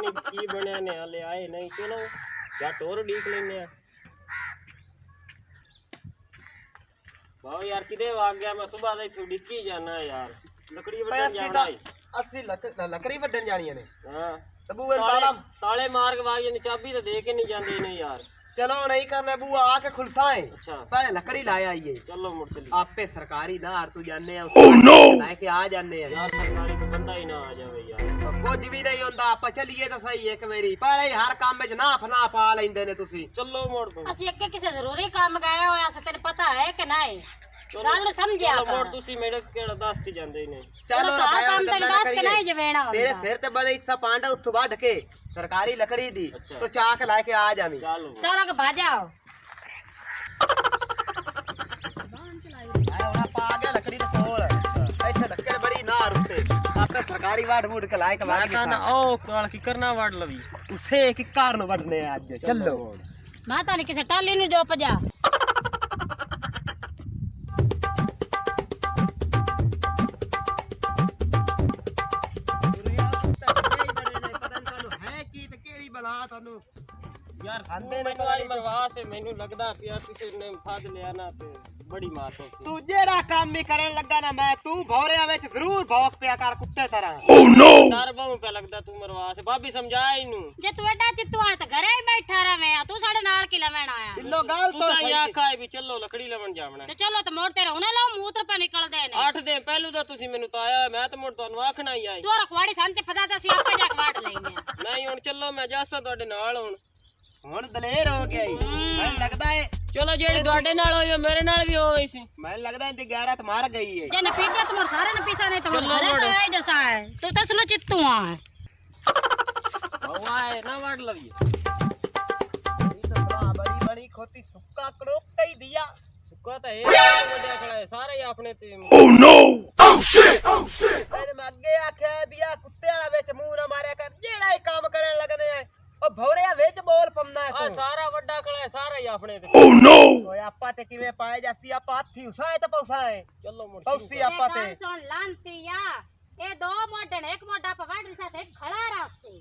नहीं की बनया ने हले आए नहीं। चलो झट और डीक लेने आ। भाव यार किदे आ गया मैं सुबह से इथों डिक्की जाना यार लकड़ी वड्डन जाना है। 80 लकड़ी वड्डन जानी है। हां तबू ताला ताले मार के वाग जानी चाबी तो दे के नहीं जांदे ने यार। चलो नहीं करना बुआ आके खुलसाए। अच्छा पहले लकड़ी लाया आइए। चलो मुड़ चलिए। आपे सरकारी ना तू जाने लेके आ जाने यार सरकारी को बंदा ही ना आ जावे यार। कुछ भी नहीं होंदा आप चलिए तो सही एक मेरी पहले हर काम में ना फना पा लेंदे ने तुसी। चलो मोड़ दो ਅਸੀਂ ਅੱਗੇ ਕਿਸੇ ਜ਼ਰੂਰੀ ਕੰਮ ਗਏ ਹੋਇਆ ਸੇ ਤੈਨੂੰ ਪਤਾ ਹੈ ਕਿ ਨਹੀਂ ਗੱਲ ਸਮਝਿਆ चलो ਕਰ मोड़ तुसी मेरे केड़ा दस के जांदे ने। चलो तो ना भाई काम तक गल्ला दस के नहीं करिए जवेना तेरे ਹੁੰਦਾ सिर ते बने इतना पांडा उठ बढ़ के सरकारी लकड़ी दी अच्छा। तो चाक लाके आ जावी। चलो ਚਲੋ ਕਿ ਭਾਜਾਓ आए ओना पा गया लकड़ी दे कोल इथे लकड़ बड़ी ना रुते आपे सरकारी वाड़ वुड के लायक मैं वाड़ ना ओ काल की करना वाड़ लवी उसे एक कार न वड़ने आज चलो ਮੈਂ ਤਾਂ ਨਹੀਂ ਕਿਸੇ ਟਾਲੀ ਨੂੰ ਡੋਪ ਜਾ यार आंदे आंदे ने ने वाली मरवा से मेनू लगदा पिया किसी ने फाद लिया ना ते बड़ी मार तो तू जेड़ा काम भी करन लगा ना मैं तू भौरिया विच जरूर भौंक पिया कर कुत्ते तरह। डर बहु पे लगदा तू मरवा से भाभी समझा इनु ਜੇ ਤੂੰ ਐਡਾ ਚਿੱਤੂ ਆ ਤਾਂ ਘਰੇ ਹੀ ਬੈਠਾ ਰਵੇਂ ਆ ਤੂੰ ਸਾਡੇ ਨਾਲ ਕੀ ਲੈਣ ਆਇਆ बिल्लो गाल तू तो तो सही या खाए भी चलो लकड़ी लवन जावना ਤੇ ਚਲੋ ਤੇ ਮੋੜ ਤੇ ਰਹੁਣੇ ਲਾਓ ਮੂਤਰ ਪਾ ਨਿਕਲਦੇ ਨੇ 8 दिन पहलू दा तुसी मेनू तो आया मैं तो मुड़ तोनु आखना ही आई ਤੂੰ ਰਖਵਾੜੀ ਸੰਨ ਤੇ ਪਤਾ ਤਾਂ ਸੀ ਆਪੇ ਜਾ ਕੇ ਵਾੜ ਲੈਨੇ ਆ नहीं हुन चलो मैं जासा तोड़े नाल हुन हुन दलेर हो गया ही मैं लगदा है चलो जेड़ी तोड़े नाल होई मेरे नाल भी हो गई सी मैं लगदा है गैरत मार गई है ਜੇ ਨਪੀਟਿਆ ਤੁਮ ਸਾਰੇ ਨਪੀਸਾ ਨਹੀਂ ਤੁਮ चलो ਘਰੇ मोड़। ਤਾਂ ਆਈ ਜਸਾ ਹੈ ਤੂੰ ਤਾਂ ਸੁਣੋ ਚਿੱਤੂ ਆ हवा है ना वाड़ लवी बड़ी बड़ी खोती सुक्का कड़ोक ही दिया सुक्का तो एक वड्या खड़ा है सारे ही अपने ते तेरे मैं अगे आख्या बिया कुत्ते वाला विच मुंह ना मारया कर जेड़ा ही काम करन लगने है ओ भौरिया विच बोल पमना है आ तू सारा वड्डा खड़ा है सारे ही अपने ते ओए आपा ते किवें पाए जाती आपा हाथी उसाए ते पौसाए चलो मुड़ पौसी आपा ते ਇਹ ਸੁਣ ਲਾਂਤੀਆ ਇਹ ਦੋ ਮੋਢੇ ਨੇ ਇੱਕ ਮੋਢਾ ਪਵਾੜ ਸਾਥੇ ਖੜਾ ਰਾਸੇ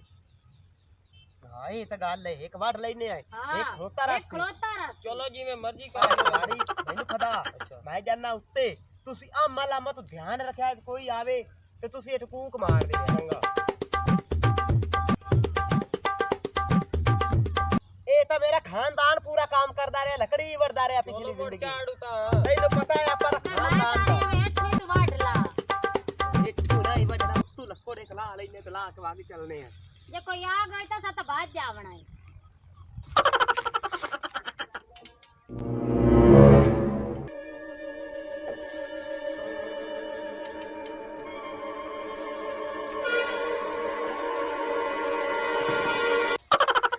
हां ये तो गल है एक वाड़ लेने आए ਹਾਂ एक होता रख ਇੱਕ ਖਲੋਤਾ ਰਾਸੇ चलो जी मैं मर्जी कर लो गाड़ी मैनू पता मैं जाना उत्ते तुसी आमा लामा तो ध्यान रखया कोई आवे ते तुसी इट कूक मार दे चंगा ए तो मेरा खानदान पूरा काम करदा रहा लकड़ी वड़दा रहा पिछली जिंदगी चाड़ू ता तैनू पता है आपा खानदान का ਇੱਥੇ ਤੂੰ ਵਾੜ ਲਾ इट्टू नहीं वडना तू लकोड़े खला लेने तो ला के आगे चलने हैं ਜੇ ਕੋਈ ਆ ਗਈ ਤਾਂ ਸਤ ਬਾਜ ਜਾਵਣਾ ਹੈ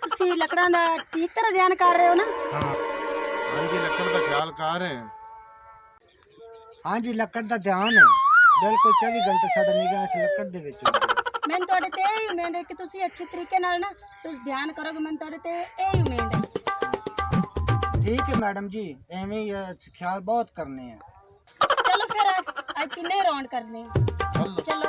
ਤੁਸੀਂ ਲੱਕੜਾਂ ਦਾ ਠੀਕ ਤਰ੍ਹਾਂ ਧਿਆਨ ਕਰ ਰਹੇ ਹੋ ਨਾ हाँ जी लकड़ का ख्याल कर रहे हैं। हाँ जी लकड़ का ध्यान है बिल्कुल 24 घंटे साडा निगाह इस लकड़ दे विच हुंदी है। ਮੈਨੂੰ ਤੁਹਾਡੇ ਤੇ ਇਹ ਉਮੀਦ ਹੈ ਕਿ ਤੁਸੀਂ ਅੱਛੇ ਤਰੀਕੇ ਨਾਲ ਨਾ ਤੁਸੀਂ ਧਿਆਨ ਕਰੋਗੇ ਮੈਨੂੰ ਤੁਹਾਡੇ ਤੇ ਇਹ ਉਮੀਦ ਹੈ ठीक है मैडम जी एवें ही ख्याल बहुत करने हैं। ਚਲੋ ਫਿਰ ਅੱਜ ਤਿੰਨੇ ਰਾਉਂਡ ਕਰਨੇ ਆ ਚਲੋ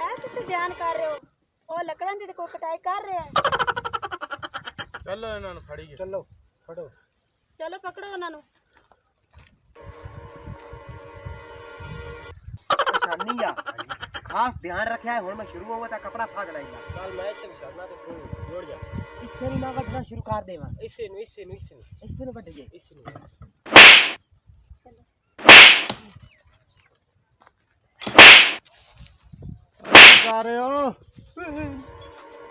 ਐ ਤੁਸੀਂ ਧਿਆਨ ਕਰ ਰਹੇ ਹੋ ਉਹ ਲੱਕੜਾਂ ਦੀ ਕੋਈ ਕਟਾਈ ਕਰ ਰਿਹਾ ਹੈ चलो इन्होंने फड़ी चलो फड़ो ਚਲੋ ਪਕੜੋ ਉਹਨਾਂ ਨੂੰ निशानी आ खास ध्यान रखया है हुन मैं शुरू होवा ता कपड़ा फाड़ लाईगा कल मैं ते निशाना तो तू जोड़ जा इथे ना वडना शुरू कर देवा इससे नु इथे वड गए इससे नु कर रहे हो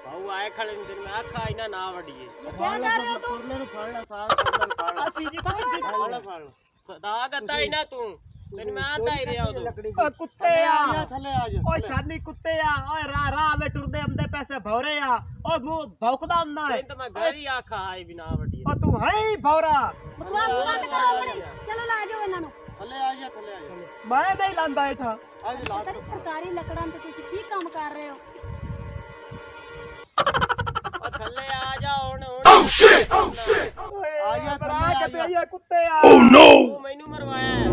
भाऊ आए खड़े ने दिन में आखा इना ना वडिए ये क्या कर रहे हो तुम तुरने फड़ ला साथ तुरने फड़ ला आसी जी फड़ फड़ ला दा गता ही ना तू दिन में आता ही रहा तू ओ कुत्ते आ थले आ जा ओ शानी कुत्ते आ ओए राह में टुरदे हमदे पैसे भौरे आ ओ मुंह भौकदा हमदा है तो मैं घर ही आखा आई बिना वडिए ओ तू है ही भौरा बकवास मत करो अपनी चलो ला जाओ ਇਹਨਾਂ ਨੂੰ ਮੈਂ ਨਹੀਂ ਲਾਂਦਾ ਇਥਾ ਪਤਾ ਨੀ ਸਰਕਾਰੀ ਲੱਕੜਾਂ ਤੇ ਤੁਸੀਂ ਕੀ ਕੰਮ ਕਰ ਰਹੇ ਹੋ? ਉਹ ਥੱਲੇ ਆ ਜਾ ਹੁਣ ਆ ਜਾ ਭਰਾ ਕਿਤੇ ਆਇਆ ਕੁੱਤੇ ਆ ਤੂੰ ਮੈਨੂੰ ਮਰਵਾਇਆ ਹੈ।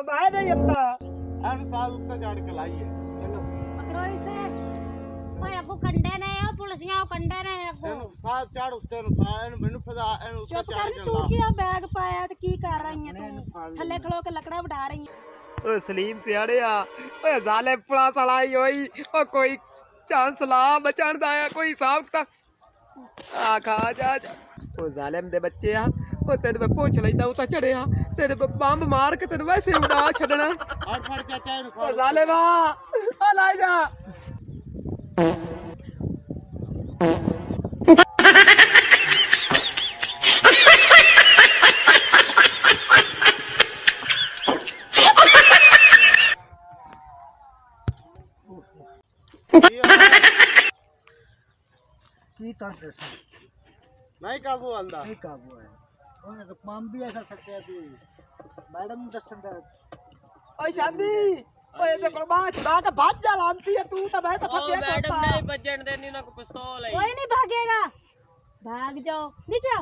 ਮੈਂ ਨਹੀਂ ਅੰਦਾ ਇਹਨੂੰ ਸਾਲ ਉੱਤੇ ਚੜ ਕੇ ਲਾਈਏ ਪਕੜੋ ਇਸੇ। ਓਏ ਅੱਗੋਂ ਕੰਡੇ ਨੇ ਉਹ ਪੁਲਿਸੀਆਂ ਉਹ ਕੰਡੇ ਨੇ ਅੱਗੋਂ। ਇਹਨੂੰ ਸਾਲ ਚੜ ਉੱਤੇ ਨੂੰ ਸਾਲ ਇਹਨੂੰ ਮੈਨੂੰ ਫਜ਼ਾ ਇਹਨੂੰ ਉੱਤੇ ਚੁੱਪ ਚੜ ਕਰ ਕੇ ਨੀ, ਤੂੰ ਲਾ ਕੀ ਆ ਬੈਗ ਪਾਇਆ ਤੇ ਕੀ ਕਰ ਰਹੀ ਹੈ ਤੂੰ? ਥੱਲੇ ਖਲੋ ਕੇ ਲੱਕੜਾਂ ਵਢਾ ਰਹੀ ਹੈ। ਓ ਸਲੀਮ ਸਿਆੜਿਆ ਓਏ ਜ਼ਾਲੇ ਪੁਲਿਸ ਵਾਲਾ ਹੀ ਹੋਈ ਓ ਕੋਈ ਚਾਂਸ ਲਾ ਬਚਣ ਦਾ ਆ ਕੋਈ ਹਿਸਾਬ ਤਾਂ ਆ ਖਾ ਜਾ ਓ ਜ਼ਾਲਿਮ ਦੇ ਬੱਚੇ ਆ ਓ ਤੈਨੂੰ ਮੈਂ ਪੁੱਛ ਲੈਂਦਾ ਉਹ ਤਾਂ ਚੜਿਆ ਤੇਰੇ ਬੰਬ ਮਾਰ ਕੇ ਤੈਨੂੰ ਵੈਸੇ ਉਡਾ ਛੱਡਣਾ ਫੜ ਚਾਚਾ ਇਹਨੂੰ ਓ ਜ਼ਾਲਿਮਾ ਆ ਲੈ ਜਾ की कर दसा ਨਹੀਂ ਕਾਬੂ ਆਂਦਾ नहीं काबू है उन्हें तो पंप भी ऐसा सकते थे मैडम दसन दा ਓਏ ਸ਼ਾਦੀ ਓਏ ਤੇ ਕੋਲ ਬਾਹ ਛਡਾ ਕੇ ਭੱਜ ਜਾ ਲਾਂਤੀ ਹੈ ਤੂੰ ਤਾਂ ਮੈਂ ਤਾਂ ਉਹ ਫਸਿਆ ਮੈਡਮ ਨਹੀਂ ਵੱਜਣ ਦੇਣੀ ਨਾ ਕੋ ਪਿਸਤੌਲ ਹੈ। कोई नहीं भागेगा, भाग जाओ नीचे।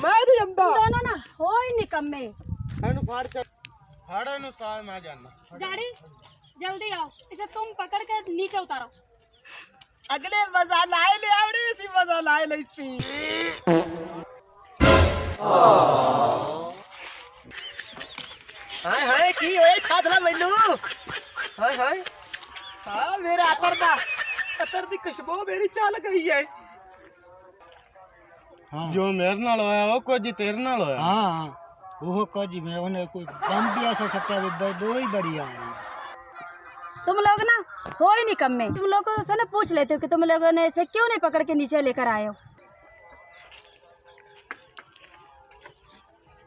ਮੈਂ ਨਹੀਂ ਅੰਦਾ दोनों ना हो ही निकम्मे। ਇਹਨੂੰ ਫੜ ਕੇ ਫੜ ਇਹਨੂੰ ਸਾਲ ਮੈਂ ਜਾਣਾ गाड़ी जल्दी आओ, इसे तुम पकड़ के नीचे उतारो। ਅਗਲੇ ਮਜ਼ਾ ਲਾਏ ਲਿਆਵੜੀ ਸੀ ਮਜ਼ਾ ਲਾਏ ਲਈ ਸੀ ਹਾਏ ਹਾਏ ਕੀ ਹੋਏ ਖਾਦਲਾ ਮੈਨੂੰ ਹਾਏ ਹਾਏ ਹਾਂ ਮੇਰਾ ਅਤਰ ਦੀ ਖੁਸ਼ਬੂ ਮੇਰੀ ਚੱਲ ਗਈ ਹੈ ਜੋ ਮੇਰੇ ਨਾਲ ਹੋਇਆ ਉਹ ਕੁਝ ਤੇਰੇ ਨਾਲ ਹੋਇਆ हाँ वो कोजी में उन्हें कोई पंप भी ऐसा सकता है दो ही बढ़िया है तुम लोग ना हो ही निकम्मे। तुम लोगों से ना पूछ लेते हो कि तुम लोगों ने इसे क्यों नहीं पकड़ के नीचे लेकर आए हो।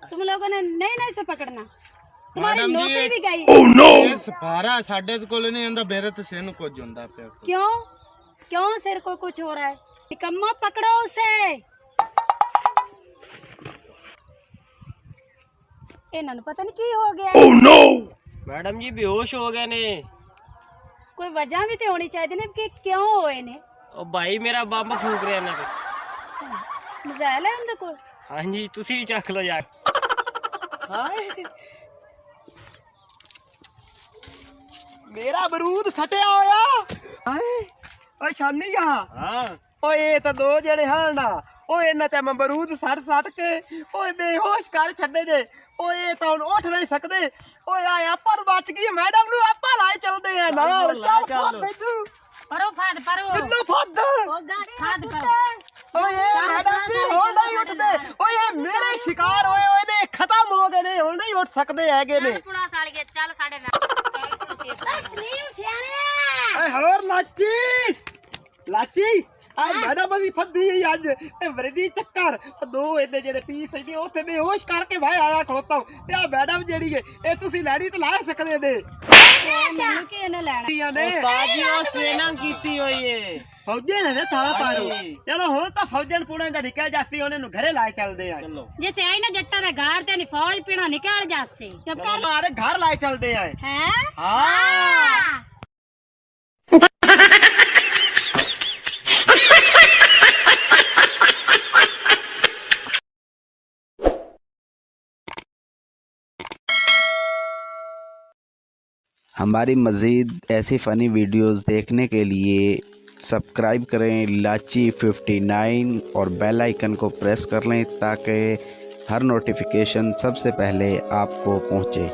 तुम लोगों ने नहीं से पकड़ना, तुम्हारी मैडम जी, नौकरी भी गई। ਇਹ ਸਪਾਰਾ ਸਾਡੇ ਕੋਲ ਨਹੀਂ ਆਂਦਾ ਮੇਰੇ ਤੇ ਸੇ ਨੂੰ ਕੁਝ ਹੁੰਦਾ ਪਿਆ क्यों क्यों सिर को कुछ हो रहा है? निकम्मा पकड़ो उसे। इन्हां नूं पता नहीं की हो गया है। ਮੈਡਮ ਜੀ ਬੇਹੋਸ਼ ਹੋ ਗਏ ਨੇ। कोई वजह भी तो होनी चाहिए ना कि क्यों होए ने। ਉਹ ਭਾਈ ਮੇਰਾ ਬੰਬ ਫੂਕ ਰਿਹਾ ਇਹਨਾਂ ਤੇ। ਮਜ਼ਾਲ ਹੈ ਉਹਦੇ ਕੋਲ। ਹਾਂਜੀ ਤੁਸੀਂ ਵੀ ਚੱਕ ਲਓ ਯਾਰ। ਹਾਏ ਮੇਰਾ ਬਰੂਦ ਸਟਿਆ ਹੋਇਆ ਹਾਏ ਓਏ ਸ਼ਾਨੀ ਆ ਹਾਂ ਓਏ ਇਹ ਤਾਂ ਦੋ ਜਿਹੜੇ ਹਨ ਨਾ ਓਏ ਇਹਨਾਂ ਤੇ ਮੈਂ ਬਰੂਦ ਸੱਟ ਕੇ ਓਏ ਬੇਹੋਸ਼ ਕਰ ਛੱਡੇ ਜੇ ਓਏ ਇਹ ਤਾਂ ਹੁਣ ਉੱਠ ਨਹੀਂ ਸਕਦੇ ਓਏ ਆ ਆਪਾਂ ਨੂੰ ਬਚ ਗਈ ਮੈਡਮ ਨੂੰ ਆਪਾਂ ਲਾਏ ਚੱਲਦੇ ਆ ਨਾਲ ਚੱਲ ਮੈਨੂੰ ਪਰੋ ਫਾਦ ਪਰੋ ਮੈਨੂੰ ਫੱਦ ਉਹ ਗਾੜੀ ਫਾਦ ਪਰੋ। ਓਏ ਮੈਡਮ ਜੀ ਹੁਣ ਨਹੀਂ ਉੱਠਦੇ ਓਏ ਮੇਰੇ ਸ਼ਿਕਾਰ ਹੋਏ ਨੇ ਖਤਮ ਹੋ ਗਏ ਨੇ ਹੁਣ ਨਹੀਂ ਉੱਠ ਸਕਦੇ ਹੈਗੇ ਨੇ ਪੁੜਾ ਸਾਲੀਏ ਚੱਲ ਸਾਡੇ ਨਾਲ ਚੱਲ ਤੁਸੀਂ ਸਲੀਮ ਸਿਆਣੇ ਓਏ ਹੋਰ ਲਾਚੀ ਆ ਮੈਡਮ ਅਸੀਂ ਫੱਦੀ ਅੱਜ ਇਹ ਵਰਦੀ ਚੱਕਰ ਦੋ ਇਹਦੇ ਜਿਹੜੇ ਪੀਸ ਇਹਨੇ ਉੱਥੇ ਬੇਹੋਸ਼ ਕਰਕੇ ਭਾਈ ਆਇਆ ਖਲੋਤਾ ਤੇ ਆ ਮੈਡਮ ਜਿਹੜੀ ਹੈ ਇਹ ਤੁਸੀਂ ਲੈਣੀ ਤੇ ਲਾ ਸਕਦੇ ਨੇ ਮੈਨੂੰ ਕੀ ਇਹਨੇ ਲੈਣਾ ਨੇ ਬਾਜੀ ਉਸ ਟ੍ਰੇਨਿੰਗ ਕੀਤੀ ਹੋਈ ਏ। ਫੌਜੇ ਨੇ ਥਾਂ ਪਾਰੋ ਚਲੋ ਹੁਣ ਤਾਂ ਫੌਜਣ ਪੁਣਾ ਦਾ ਨਿਕਲ ਜਾਸੀ ਉਹਨੇ ਨੂੰ ਘਰੇ ਲਾਏ ਚੱਲਦੇ ਆ ਚਲੋ जैसे आई ना जट्टा दा घर ते फौज पीना निकाल जासे जब कर ਮਾਰੇ ਘਰ ਲਾਏ ਚੱਲਦੇ ਆ हैं ਹਾਂ हमारी मज़ीद ऐसी फ़नी वीडियोस देखने के लिए सब्सक्राइब करें लाची 59 और बेल आइकन को प्रेस कर लें ताकि हर नोटिफिकेशन सबसे पहले आपको पहुँचे।